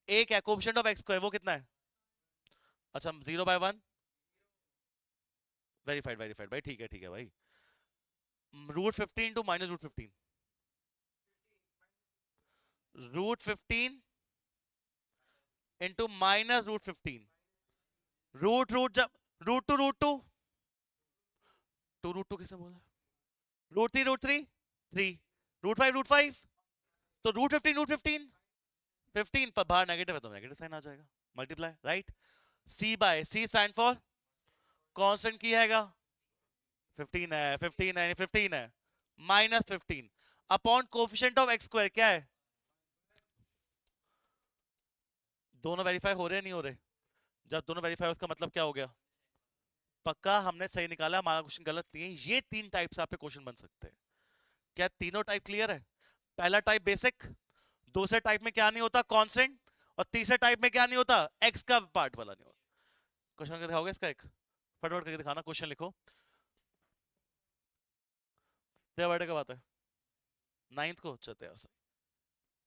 ए क्या? कोएफिशिएंट ऑफ एक्स स्क्वायर, वो कितना है? अच्छा, 0/1। वेरीफाइड वेरीफाइड भाई, ठीक है भाई। √15 to minus √15, √15 into minus √15। Root root जब √2 √2 2 √2 किसे बोला? √3 √5 तो √15 15 पर बाहर नेगेटिव है तो नेगेटिव साइन आ जाएगा, multiply, right. C by C stand for constant की हैगा 15 है -15 upon coefficient of x square क्या है, दोनों वेरीफाई हो रहे नहीं हो रहे, जब दोनों वेरीफाई उसका मतलब क्या हो गया, पक्का हमने सही निकाला, हमारा क्वेश्चन गलत नहीं है। ये 3 टाइप से आपके क्वेश्चन बन सकते हैं। क्या तीनों टाइप क्लियर है? पहला टाइप बेसिक, दूसरे टाइप में क्या नहीं होता कांस्टेंट, और तीसरे टाइप में क्या नहीं होता एक्स का पार्ट वाला नहीं होता। क्वेश्चन करके दिखाओगे इसका एक, फटाफट करके दिखाना, क्वेश्चन लिखो। बर्थडे कब आता है? 9th को, चलते हैं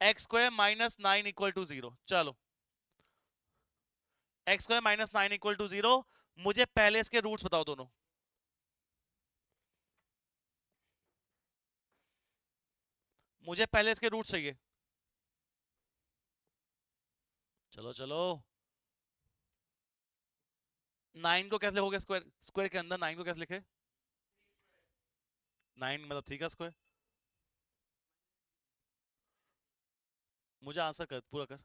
एक्स स्क्वायर -9 = 0। चलो एक्स स्क्वायर -9 = 0, मुझे पहले इसके रूट्स बताओ दोनों। मुझे पहले इसके रूट्स चाहिए, चलो चलो। 9 को कैसे लिखोगे स्क्वायर, स्क्वायर के अंदर 9 को कैसे लिखे, 9 मतलब 3 का स्क्वायर। मुझे आंसर कर, पूरा कर,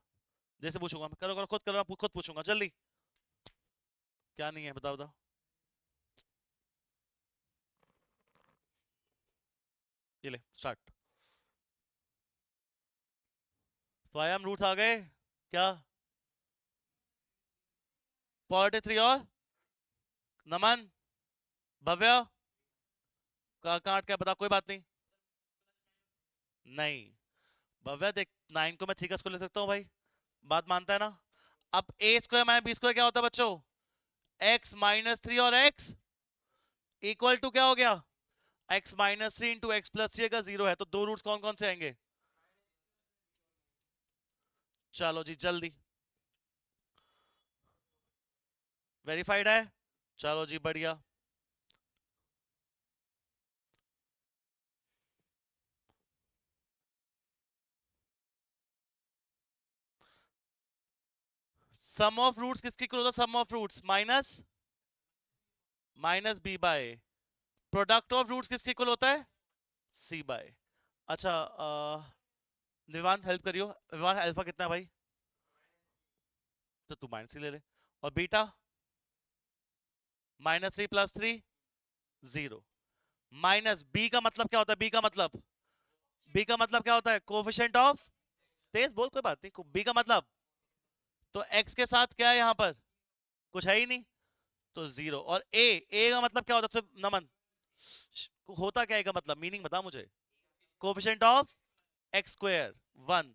जैसे पूछूंगा मैं, करो करो खुद करो, खुद पूछूंगा जल्दी। क्या नहीं है बताओ बताओ। ये ले स्टार्ट। तो आयाम रूट्स आ गए क्या, -3 और नमन भव्य कहाँ अटका बता, कोई बात नहीं। नहीं भव्य देख, 9 को मैं 3 का स्क्वायर ले सकता हूँ भाई, बात मानता है ना। अब a square minus b square क्या होता है बच्चों, x -3 और x इक्वल टू क्या हो गया, x -3 इंटू एक्स प्लस 3 अगर 0 है तो दो रूट्स कौन कौन से आएंगे, चलो जी जल्दी, वेरीफाइड है, चलो जी बढ़िया। सम ऑफ रूट्स किसकी इक्वल होता है, sum of roots minus b by, product of roots किसके इक्वल होता है, सी बाय। अच्छा विवान हेल्प करियो, विवान अल्फा कितना है भाई, तो तू माइनस ले ले, और बीटा -3 + 3 0, माइनस बी का मतलब क्या होता है, बी का मतलब क्या होता है, कोफिशिएंट ऑफ, तेज बोल कोई बात नहीं, बी का मतलब तो एक्स के साथ क्या है यहां पर, कुछ है ही नहीं तो 0, और ए का मतलब क्या होता है, तो नमन होता क्या है का मतलब, मीनिंग बता मुझे, कोफिशिएंट ऑफ एक्स स्क्वायर 1।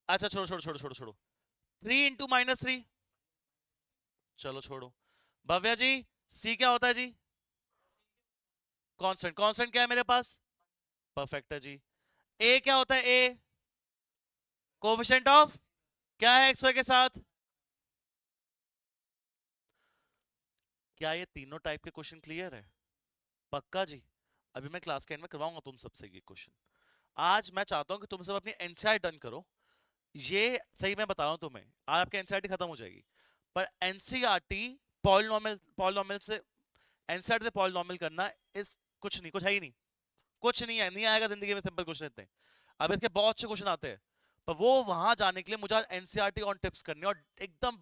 अच्छा छोड़ो छोड़ो छोड़ो छोड़ो छोड़ो, 3 इंटू -3, चलो छोड़ो। भव्या जी सी क्या होता है जी, कांस्टेंट, कांस्टेंट क्या है मेरे पास, परफेक्ट है जी। ए क्या होता है, ए कोफिशिएंट ऑफ क्या है एक्स वाई के साथ। क्या ये तीनों टाइप के क्वेश्चन क्लियर है, पक्का जी। अभी मैं क्लास के एंड में करवाऊंगा तुम सबसे ये क्वेश्चन। आज मैं चाहता हूं कि तुम सब अपनी एनसीईआरटी डन करो, ये सही मैं बता रहा हूं तुम्हें, आज आपकी एनसीईआरटी खत्म हो जाएगी, पर एनसीईआरटी पॉलिनोमियल से, एनसीईआरटी से पॉलिनोमियल करना इस कुछ नहीं, कुछ है ही नहीं, कुछ नहीं है, नहीं आएगा जिंदगी में सिंपल क्वेश्चन इतने। अब इसके बहुत अच्छे क्वेश्चन आते हैं, पर वो वहां जाने के लिए मुझे एनसीईआरटी ऑन टिप्स करनी है और एकदम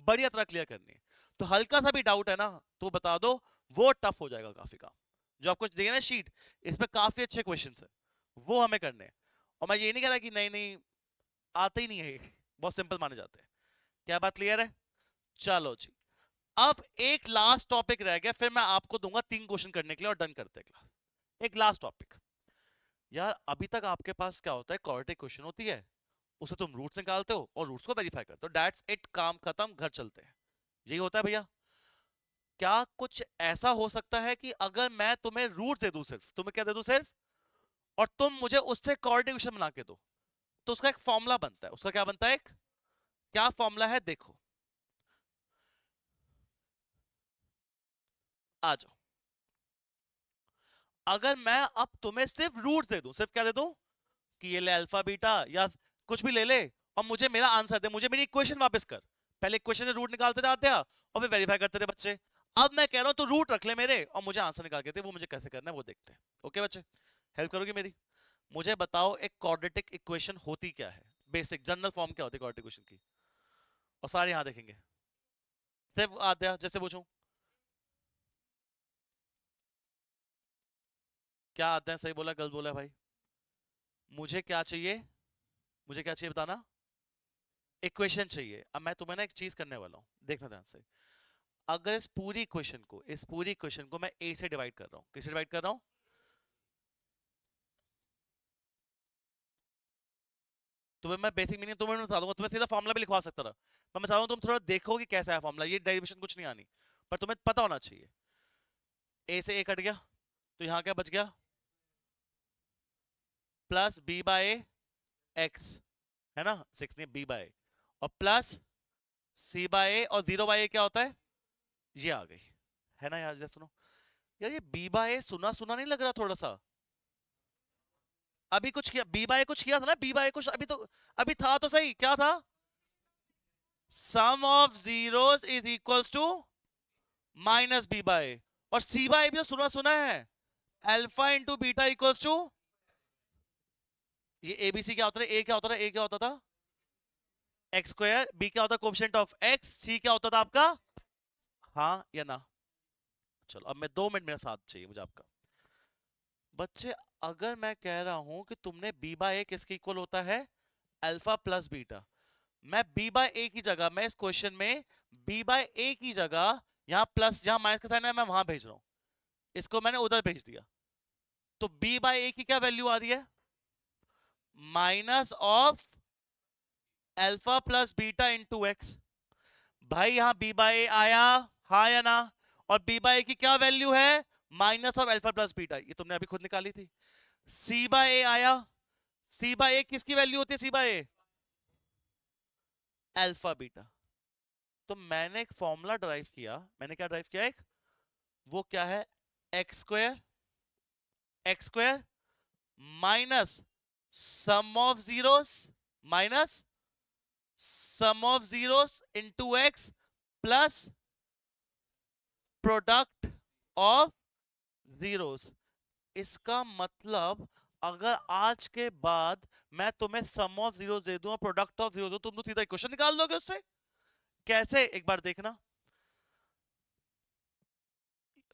बढ़िया तरह क्लियर करनी है। तो हल्का सा भी डाउट है ना तो बता दो, वो टफ हो जाएगा काफी का, जो आपको देगा ना शीट, इसमें काफी अच्छे क्वेश्चन है, वो हमें करने हैं। और मैं ये नहीं कह रहा कि नहीं नहीं आते ही नहीं है, बहुत सिंपल माने जाते हैं। क्या बात क्लियर है, चलो जी। अब एक लास्ट टॉपिक रह गया, फिर मैं आपको दूंगा 3 क्वेश्चन करने के लिए और डन करते हैं क्लास। एक लास्ट टॉपिक यार, अभी तक आपके पास क्या होता है, क्वाड्रेटिक क्वेश्चन होती है, उसे तुम रूट्स निकालते हो और रूट्स को वेरीफाई करते हो, दैट्स इट, काम खत्म, घर चलते हैं, यही होता है भैया। क्या कुछ ऐसा हो सकता है कि अगर मैं तुम्हें रूट दे दूं, सिर्फ तुम्हें क्या दे दूं सिर्फ, और तुम मुझे उससे क्वाड्रेटिक क्वेश्चन बना के दो, तो उसका एक फॉर्मूला बनता है, उसका क्या बनता है, एक क्या फॉर्मूला है देखो, आ जाओ। अगर मैं अब तुम्हें सिर्फ रूट दे दूं, सिर्फ क्या दे दूं, कि ये ले अल्फा बीटा या कुछ भी ले ले, और मुझे मेरा आंसर दे, मुझे मेरी इक्वेशन वापस कर, पहले इक्वेशन से रूट निकालते थे आते और फिर वेरीफाई करते थे बच्चे। अब मैं कह रहा हूं तो रूट रख ले मेरे और मुझे आंसर निकाल के दे, वो मुझे कैसे करना है वो देखते हैं। ओके बच्चे, हेल्प करोगी मेरी? मुझे बताओ एक क्वाड्रेटिक इक्वेशन होती क्या है, बेसिक जनरल फॉर्म क्या होती है क्वाड्रेटिक इक्वेशन की, और सारे यहां देखेंगे। सिर्फ आद्या जैसे पूछूं, क्या आते हैं, सही बोला गलत बोला भाई? मुझे क्या चाहिए, मुझे क्या चाहिए बताना? इक्वेशन चाहिए। अब मैं तुम्हें ना एक चीज करने वाला हूं, देखना ध्यान से। अगर इस पूरी इक्वेशन को मैं ए से डिवाइड कर रहा हूं, किससे डिवाइड कर रहा हूं? तुम्हें मैं बेसिक मीनिंग तुम्हें बता दूंगा, तुम्हें सीधा फॉर्मुला भी लिखवा सकता था, पर मैं चाहता हूं तुम थोड़ा देखो कि कैसा है फॉर्मुला, ये डेरिवेशन कुछ नहीं आनी, पर तुम्हें पता होना चाहिए। ए से ए कट गया, तो यहां क्या बच गया? प्लस बी बाय एक्स, है ना, 6 नहीं बी बाय, और प्लस सी बाय ए, और 0 बाय ए क्या होता है? ये आ गई, है ना यार? जैसे सुनो यार, ये बी बाय ए सुना सुना नहीं लग रहा थोड़ा सा? अभी कुछ किया बी बाय कुछ किया था ना, बी बाय कुछ अभी तो, अभी था तो सही, क्या था? Sum of zeros is equals to minus b by, और सी बाय भी तो सुना सुना है, alpha into beta equals to, ये एबीसी क्या होता था? ए क्या होता था? ए क्या होता था? एक्स स्क्वायर, बी क्या होता है? कोफिशिएंट ऑफ एक्स, सी क्या होता था आपका? हाँ या ना? चलो अब मैं 2 मिनट, मेरा साथ चाहिए मुझे आपका। बच्चे अगर मैं कह रहा हूं कि तुमने बी बाय ए किसके इक्वल होता है? अल्फा प्लस बीटा, मैं बी बाय ए की जगह, मैं इस क्वेश्चन में बी बाय ए की जगह, यहां प्लस जहां माइनस का साइन है मैं वहां भेज रहा हूं, इसको मैंने उधर भेज दिया, तो बी बाय ए की क्या वैल्यू आ रही है? Minus of alpha plus beta into x. भाई यहां बी बाय ए आया, हाँ या ना? और बी बाय ए की क्या वैल्यू है? Minus of alpha plus beta, ये तुमने अभी खुद निकाली थी। सी बाय ए आया, सी बाय ए किसकी वैल्यू होती है? सी बाय ए अल्फा बीटा। तो मैंने एक फॉर्मूला ड्राइव किया, मैंने क्या ड्राइव किया? एक, वो क्या है? X square, x square minus sum of zeros, minus sum of zeros into x plus product of zeros. इसका मतलब अगर आज के बाद मैं तुम्हें सम ऑफ जीरो दे दूं और प्रोडक्ट ऑफ जीरो दूं, तुम तो सीधा इक्वेशन निकाल लोगे उससे। कैसे? एक बार देखना।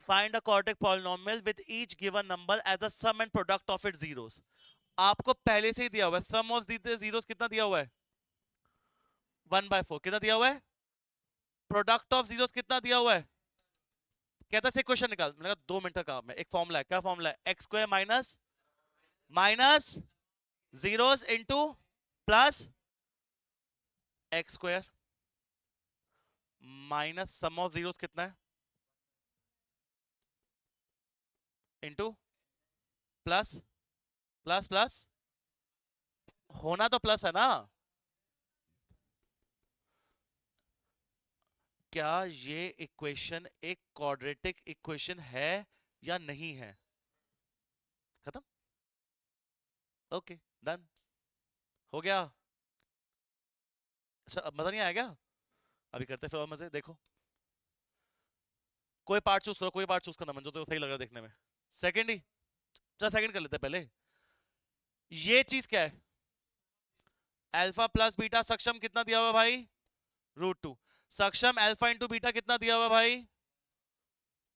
Find a quadratic polynomial with each given number as a sum and product of its zeros. आपको पहले से ही दिया हुआ है सम ऑफ जीरोस, कितना दिया हुआ है? 1/4। कितना दिया हुआ है? प्रोडक्ट ऑफ जीरोस कितना दिया हुआ है? कहता है क्वेश्चन निकाल, मैंने कहा 2 मिनट का काम है। एक फॉर्मूला है, क्या फॉर्मूला है? X square minus minus zeros into plus x square minus sum of zeros कितना है? इंटू प्लस प्लस प्लस, होना तो प्लस है ना? क्या ये इक्वेशन एक क्वाड्रेटिक इक्वेशन है या नहीं है? खत्म। ओके, डन, हो गया। अच्छा अब मजा नहीं आया क्या? अभी करते फिर और मजे, देखो। कोई पार्ट चूज करो, कोई पार्ट चूज करना, मुझे तो सही लग रहा है देखने में। सेकंड ही, चल सेकंड कर लेते हैं पहले। ये चीज क्या है? अल्फा प्लस बीटा सक्षम कितना दिया हुआ भाई? √2। सक्षम अल्फा इंटू बीटा कितना दिया हुआ भाई?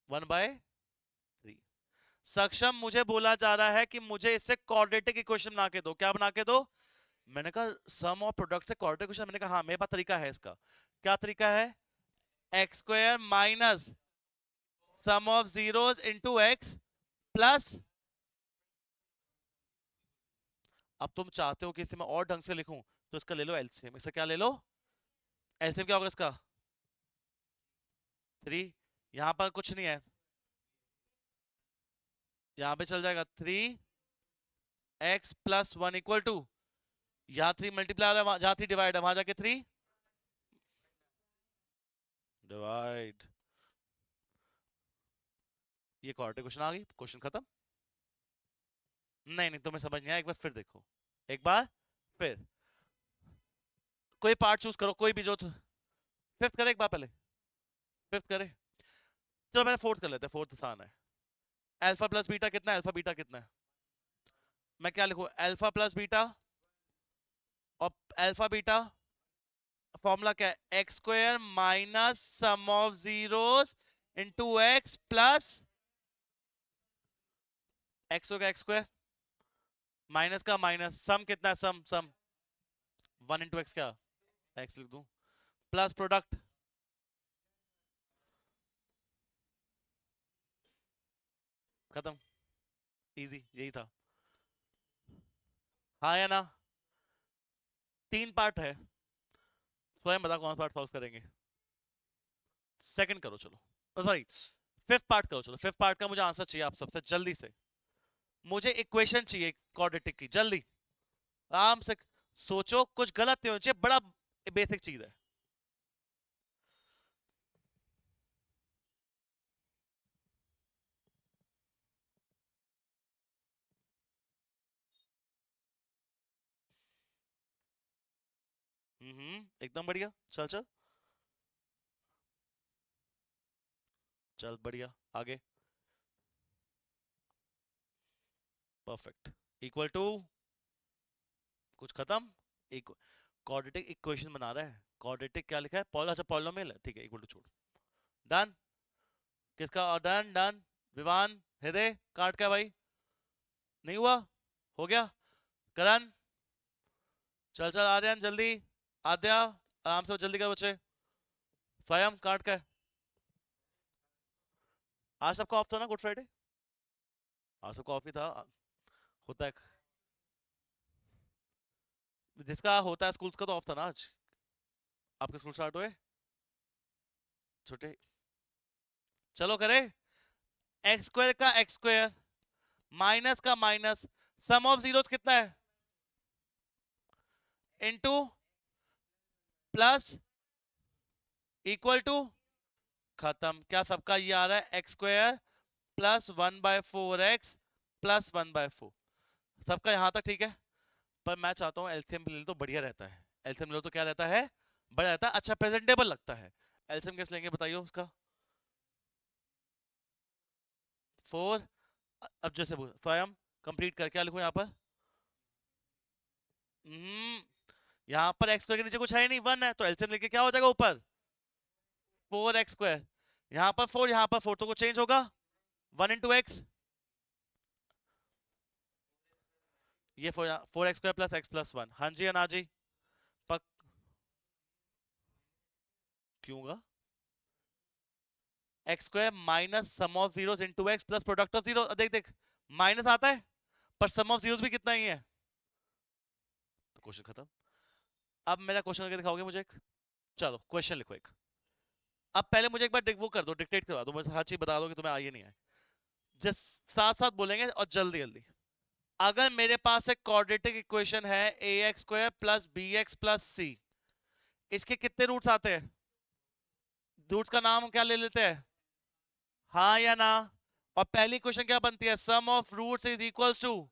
1/3। सक्षम मुझे बोला जा रहा है कि मुझे इससे क्वाड्रेटिक इक्वेशन बना के दो। क्या बना के दो? मैंने कहा सम ऑफ प्रोडक्ट से क्वाड्रेटिक इक्वेशन, मैंने कहा हाँ मेरे पास तरीका है इसका। क्या तरीका है? X square minus sum of zeros into x plus, अब तुम चाहते हो कि इसे मैं और ढंग से लिखूं, तो इसका ले लो एलसीएम। इसका क्या ले लो? एलसीएम क्या होगा इसका? 3। यहां पर कुछ नहीं है, यहां पे चल जाएगा 3x+1 इक्वल टू, यहां 3 मल्टीप्लाई है, जहां 3 डिवाइड है वहां जाके 3 डिवाइड। ये क्वाड्रेटिक क्वेश्चन आ गई, क्वेश्चन खत्म। नहीं नहीं, तुम्हें समझ नहीं आया, एक बार फिर देखो, एक बार फिर। कोई पार्ट चूज करो, कोई भी जो फिफ्थ करे, एक बार पहले फिफ्थ करे। चलो पहले फोर्थ कर लेते हैं, फोर्थ आसान है। अल्फा प्लस बीटा कितना है, अल्फा बीटा कितना है? मैं क्या लिखूं, अल्फा प्लस बीटा, और अल्फा बीटा फॉर्मूला क्या है, x square minus sum of zeros into x plus x होगा एक्स स्क्वायर, माइनस का माइनस, सम कितना है, सम सम 1 इंटू एक्स, क्या एक्स लिख दूं, प्लस प्रोडक्ट, खत्म, इजी यही था। हाँ या ना? 3 पार्ट है, स्वयं बता कौन सा पार्ट सॉल्व करेंगे। सेकंड करो चलो, सॉरी फिफ्थ पार्ट करो चलो, फिफ्थ पार्ट का मुझे आंसर चाहिए आप सबसे जल्दी से, मुझे इक्वेशन चाहिए क्वाड्रेटिक की, जल्दी आराम से सोचो, कुछ गलत नहीं होना चाहिए, बड़ा बेसिक चीज है। एकदम बढ़िया, चल चल चल, बढ़िया आगे, परफेक्ट, इक्वल टू, कुछ खत्म, एक क्वाड्रेटिक इक्वेशन बना रहा है, क्वाड्रेटिक क्या लिखा है, अच्छा पॉलिनोमियल है, ठीक है, इक्वल टू छोड़, डन, किसका डन डन, विवान, हृदय काट क्या भाई, नहीं हुआ, हो गया, करण, चल चल आर्यन जल्दी, आद्या आराम से जल्दी कर बच्चे, स्वयं काट का, आज सबका ऑफ था ना गुड फ्राइडे, आज सबका ऑफ ही था, होता है, जिसका होता है स्कूल का तो ऑफ था ना आज, आपके स्कूल स्टार्ट हुए छोटे, चलो करे, एक्स स्क्वायर का एक्स स्क्वायर माइनस का माइनस, सम ऑफ जीरोस कितना है, इनटू प्लस इक्वल टू, खत्म, क्या सबका ये आ रहा है, x square plus 1/4x plus 1/4, सबका यहां तक ठीक है, पर मैं चाहता हूं एलसीएम ले लो तो बढ़िया रहता है, एलसीएम ले लो तो क्या रहता है, बढ़िया रहता है, अच्छा प्रेजेंटेबल लगता है, एलसीएम कैसे लेंगे बताइए उसका, 4, अब जैसे स्वयं कंप्लीट कर, क्या लिखूं यहाँ पर, यहाँ पर एक्स स्क्वायर के नीचे कुछ है ही नहीं, 1 है, तो एलसीएम लेके क्या हो जाएगा ऊपर, 4x स्क्वायर, यहाँ पर 4, यहाँ पर 4, तो कुछ चेंज होगा, 1 इंटू एक्स, ये 4x square plus x plus 1, हाँ जी अना जी, पक, क्यों होगा, x square minus sum of zeros into x plus product of zero, देख देख माइनस आता है, पर सम ऑफ जीरोस भी कितना ही है, तो क्वेश्चन खत्म। अब मेरा क्वेश्चन करके दिखाओगे मुझे एक, चलो क्वेश्चन लिखो एक, अब पहले मुझे एक बार वो कर दो, डिक्टेट करवा दो मुझे, हर चीज बता दो कि तुम्हें आई नहीं है, जिस साथ साथ बोलेंगे और जल्दी जल्दी, अगर मेरे पास एक क्वाड्रेटिक इक्वेशन है a x square plus b x plus c, इसके कितने रूट्स आते हैं, रूट्स का नाम क्या ले लेते हैं, हाँ या ना, और पहली क्वेश्चन क्या बनती है, sum of roots is equals to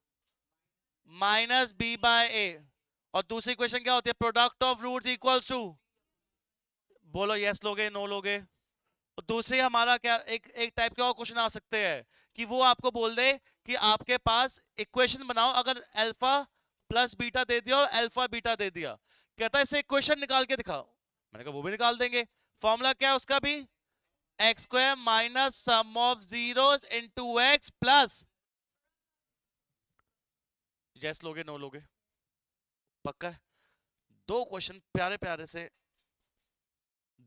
minus b by a, और दूसरी क्वेश्चन क्या होती है, product of roots equals to, बोलो यस लोगे नो लोगे, और दूसरी हमारा क्या, एक टाइप के और क्वेश्चन आ सकते हैं कि वो आपको बोल दे कि आपके पास इक्वेशन बनाओ, अगर अल्फा प्लस बीटा दे दिया और अल्फा बीटा दे दिया, कहता है इसे इक्वेशन निकाल के दिखाओ, मैंने कहा वो भी निकाल देंगे, फॉर्मूला क्या है उसका भी, x square minus sum of zeros into x plus, yes लोगे नो लोगे, पक्का है, दो क्वेश्चन प्यारे प्यारे से,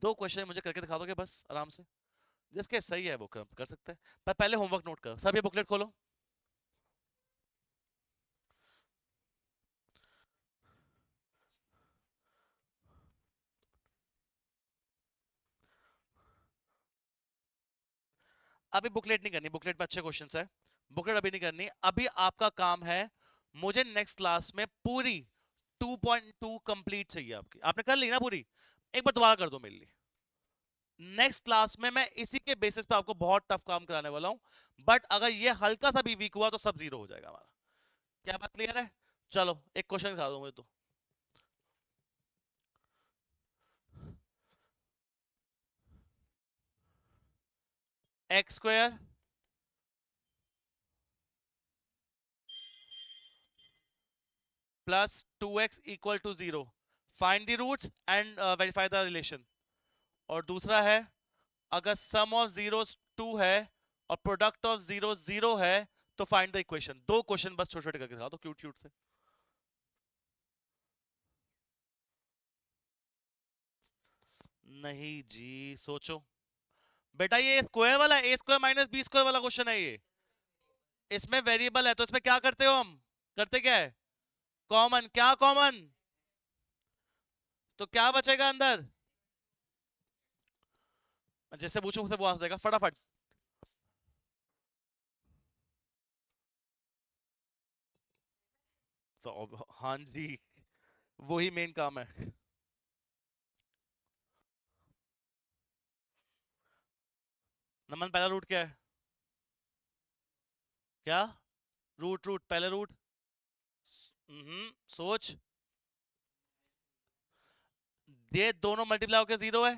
दो क्वेश्चन मुझे करके दिखा दोगे बस आराम से, जिसके सही है वो कर सकते हैं, पर पहले होमवर्क नोट करो, सब ये बुकलेट खोलो, अभी बुकलेट नहीं करनी, बुकलेट में अच्छे क्वेश्चंस है, बुकलेट अभी नहीं करनी, अभी आपका काम है, मुझे नेक्स्ट क्लास में पूरी 2.2 कंप्लीट चाहिए आपकी, आपने कर ली ना पूरी, एक बार दोबारा कर दो मेरे लिए, नेक्स्ट क्लास में मैं इसी के बेसिस पे आपको बहुत टफ काम कराने वाला हूं, बट अगर ये हल्का सा भी वीक हुआ तो सब जीरो हो जाएगा हमारा, क्या बात क्लियर है, चलो एक क्वेश्चन दिखा दो मुझे तो, x square plus 2x equal to 0, find the roots and verify the relation. और दूसरा है अगर सम ऑफ जीरोस 2 है और प्रोडक्ट ऑफ जीरो 0 है तो फाइंड द इक्वेशन। दो क्वेश्चन बस छोटे छोटे करके दिखा दो क्यूट क्यूट से। नहीं जी, सोचो बेटा, ये स्क्वायर वाला ए स्क्वायर माइनस बी स्क्वायर वाला क्वेश्चन है ये। इसमें वेरिएबल है तो इसमें क्या करते हो हम, करते क्या है, कॉमन। क्या कॉमन, तो क्या बचेगा अंदर, जिससे पूछो उसे वो आंसर देगा फटाफट। तो हाँ जी, वही मेन काम है। नमन पहला रूट क्या है, क्या, रूट रूट पहले रूट। सोच, ये दोनों मल्टीप्लाई होकर 0 है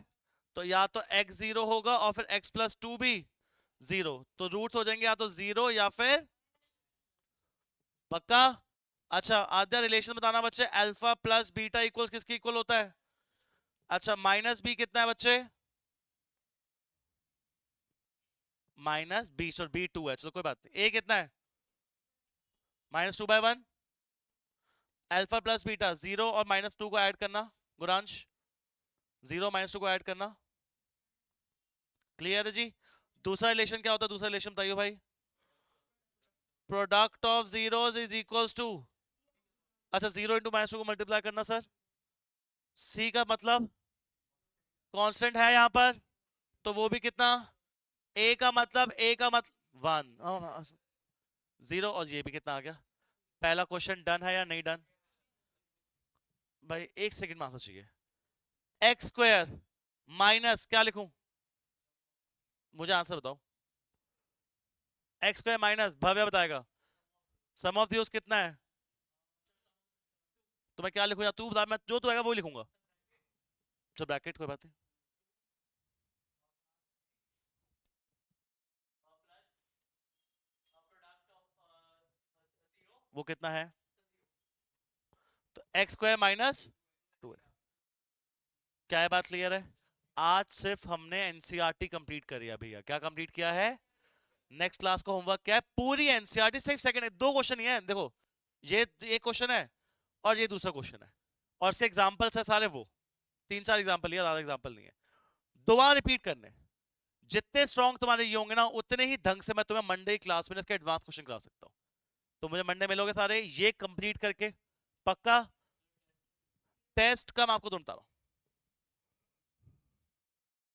तो या तो x 0 होगा और फिर x प्लस 2 भी 0, तो रूट्स हो जाएंगे या तो 0 या फिर, पक्का। अच्छा आद्या रिलेशन बताना बच्चे, अल्फा प्लस बीटा इक्वल किसके इक्वल होता है। अच्छा माइनस बी कितना है बच्चे, माइनस बी, और बी 2 है, चलो कोई बात नहीं। ए कितना है, -2/1। अल्फा प्लस बीटा 0 और -2 को ऐड करना, गुरांश 0 -2 को ऐड करना, क्लियर है जी। दूसरा रिलेशन क्या होता है, दूसरा रिलेशन बताइए भाई। Product of zeros is equals to, अच्छा 0 इंटू -2 को मल्टीप्लाई करना सर। सी का मतलब कांस्टेंट है यहां पर, तो वो भी कितना, ए का मतलब, ए का मतलब 1, 0, और ये भी कितना आ गया। पहला क्वेश्चन डन है या नहीं डन भाई, एक सेकंड में आंसर चाहिए। एक्स स्क्वायर माइनस क्या लिखूं, मुझे आंसर बताओ। एक्स स्क्वायर माइनस, भव्य बताएगा, सम ऑफ दियोस कितना है, तो मैं क्या लिखूं, या तू बता, मैं जो तू आएगा वो लिखूंगा। चल ब्रैकेट कोई बात नहीं, वो कितना है, तो एक्स स्क्वायर माइनस 2। क्या है, बात क्लियर है। आज सिर्फ हमने एनसीईआरटी कंप्लीट करी है भैया, क्या कंप्लीट किया है। नेक्स्ट क्लास का होमवर्क क्या है, पूरी एनसीईआरटी, सिर्फ सेकंड, दो क्वेश्चन ही है देखो, ये एक क्वेश्चन है और ये दूसरा क्वेश्चन है, और इसके एग्जांपल्स है सारे, वो 3-4 एग्जांपल लिया, ज्यादा एग्जांपल नहीं है। दोबारा रिपीट करने, जितने स्ट्रॉन्ग तुम्हारे ये होंगे ना उतने ही ढंग से मैं तुम्हें मंडे की क्लास में इसके एडवांस क्वेश्चन करा सकता हूँ। तो मुझे मंडे मिलोगे सारे ये कंप्लीट करके, पक्का। टेस्ट का मैं आपको दूंगा।